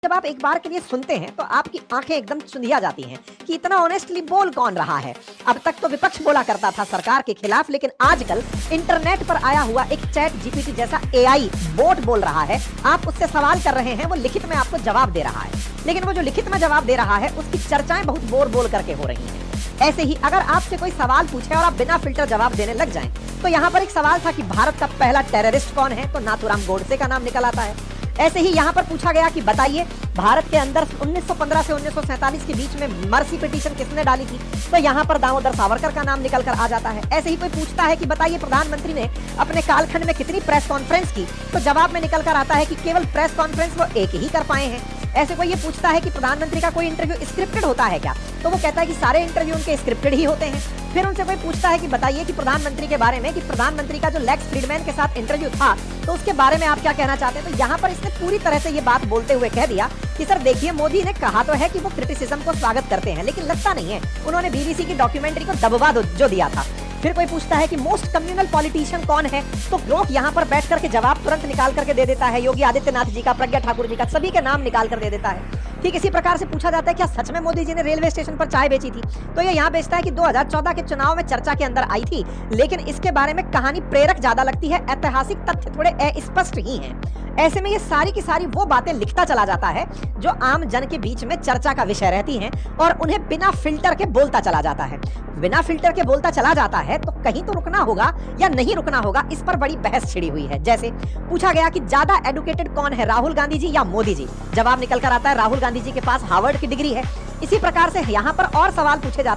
जब आप एक बार के लिए सुनते हैं तो आपकी आंखें एकदम चुंधिया जाती हैं कि इतना ऑनेस्टली बोल कौन रहा है। अब तक तो विपक्ष बोला करता था सरकार के खिलाफ, लेकिन आजकल इंटरनेट पर आया हुआ एक चैट जीपीटी जैसा एआई बोट बोल रहा है। आप उससे सवाल कर रहे हैं, वो लिखित में आपको जवाब दे रहा है, लेकिन वो जो लिखित में जवाब दे रहा है उसकी चर्चाएं बहुत बोल करके हो रही हैं। ऐसे ही अगर आपसे कोई सवाल पूछे और आप बिना फिल्टर जवाब देने लग जाएं, तो यहाँ पर एक सवाल था कि भारत का पहला टेररिस्ट कौन है, तो नाथूराम गोडसे का नाम निकल आता है। ऐसे ही यहाँ पर पूछा गया कि बताइए भारत के अंदर 1915 से 1947 के बीच में मर्सी पिटीशन किसने डाली थी, तो यहाँ पर दामोदर सावरकर का नाम निकल कर आ जाता है। ऐसे ही कोई पूछता है कि बताइए प्रधानमंत्री ने अपने कालखंड में कितनी प्रेस कॉन्फ्रेंस की, तो जवाब में निकल कर आता है कि केवल प्रेस कॉन्फ्रेंस वो एक ही कर पाए हैं। ऐसे कोई ये पूछता है कि प्रधानमंत्री का कोई इंटरव्यू स्क्रिप्टेड होता है क्या, तो वो कहता है कि सारे इंटरव्यू उनके स्क्रिप्टेड ही होते हैं। फिर उनसे कोई पूछता है कि बताइए कि प्रधानमंत्री के बारे में, कि प्रधानमंत्री का जो लेक्स फ्रीडमैन के साथ इंटरव्यू था, तो उसके बारे में आप क्या कहना चाहते हैं। तो यहाँ पर इसने पूरी तरह से ये बात बोलते हुए कह दिया कि सर देखिए, मोदी ने कहा तो है कि वो क्रिटिसिज्म को स्वागत करते हैं, लेकिन लगता नहीं है उन्होंने बीबीसी की डॉक्यूमेंट्री को दबवा जो दिया था। फिर कोई पूछता है कि मोस्ट कम्युनल पॉलिटिशियन कौन है, तो लोग यहाँ पर बैठ करके जवाब तुरंत निकाल करके दे देता है। योगी आदित्यनाथ जी का, प्रज्ञा ठाकुर जी का, सभी के नाम निकाल कर दे देता है। ठीक इसी प्रकार से पूछा जाता है क्या सच में मोदी जी ने रेलवे स्टेशन पर चाय बेची थी, तो ये यहाँ बेचता है कि 2014 के चुनाव में चर्चा के अंदर आई थी, लेकिन इसके बारे में कहानी प्रेरक ज्यादा लगती है, ऐतिहासिक तथ्य थोड़े अस्पष्ट ही हैं। ऐसे में ये सारी की सारी वो बातें लिखता चला जाता है जो आम जन के बीच में चर्चा का विषय रहती हैं, और उन्हें बिना फिल्टर के बोलता चला जाता है। बिना फिल्टर के बोलता चला जाता है तो कहीं तो रुकना होगा या नहीं रुकना होगा, इस पर बड़ी बहस छिड़ी हुई है। जैसे पूछा गया कि ज्यादा एडुकेटेड कौन है, राहुल गांधी जी या मोदी जी, जवाब निकल कर आता है राहुल गांधी जी के पास हार्वर्ड की डिग्री है। इसी प्रकार से यहाँ पर और सवाल पूछे जाते हैं